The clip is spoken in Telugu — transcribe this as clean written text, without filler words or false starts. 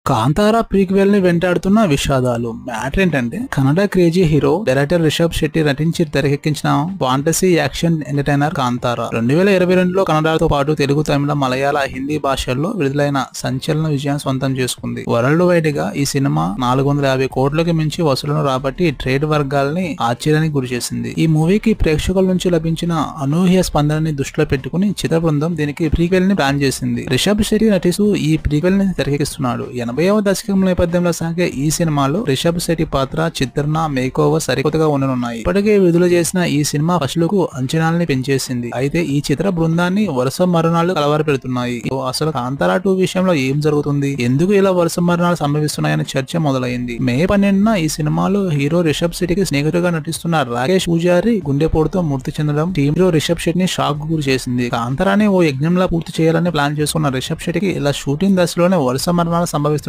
కాంతారా ప్రీక్వెల్ ని వెంటాడుతున్న విషాదాలు. మ్యాటర్ ఏంటంటే Kannada crazy hero director Rishab Shetty నటించి తెరకెక్కించిన ఫాంటసీ యాక్షన్ ఎంటర్టైనర్ కాంతారా 2022లో కన్నడతో పాటు తెలుగు, తమిళ, మలయాళ, హిందీ భాషల్లో విడుదలైన సంచలన విజయం సొంతం చేసుకుంది. వరల్డ్ వైడ్ గా ఈ సినిమా 450 కోట్లకు మించి వసూళ్లను రాబట్టి ట్రేడ్ వర్గాల్ని ఆశ్చర్యానికి గురిచేసింది. ఈ మూవీకి ప్రేక్షకుల నుంచి లభించిన అనూహ్య స్పందనని దృష్టిలో పెట్టుకుని చిత్ర బృందం దీనికి ప్రీక్వెల్ ని ప్లాన్ చేసింది. రిషబ్ శెట్టి నటిస్తూ ఈ ప్రీక్వెల్ ని తెరకెక్కిస్తున్నాడు. 80వ దశకం నేపథ్యంలో సాగే ఈ సినిమాలో రిషబ్ శెట్టి పాత్ర, చిత్రణ, మేకోవర్ సరికొత్తగా ఉండనున్నాయి. ఇప్పటికే విడుదల చేసిన ఈ సినిమా ఫస్ట్ లుక్ అంచనాల్ని పెంచేసింది. అయితే ఈ చిత్ర బృందాన్ని వరుస మరణాలు కలవరపెడుతున్నాయి. అసలు కాంతారా 2 విషయంలో ఏం జరుగుతుంది, ఎందుకు ఇలా వరుస మరణాలు సంభవిస్తున్నాయనే చర్చ మొదలైంది. మే 12న ఈ సినిమాలో హీరో రిషబ్ శెట్టికి స్నేహితుడిగా నటిస్తున్న రాకేష్ పూజారి గుండెపోటుతో మృతి చెందడం టీమ్ హీరో రిషబ్ శెట్టిని షాక్ గురి చేసింది. కాంతారాని ఓ యజ్ఞంలా పూర్తి చేయాలని ప్లాన్ చేసుకున్న రిషబ్ శెట్టికి ఇలా షూటింగ్ దశలోనే వరుస మరణాలు సంభవిస్తున్నాయి.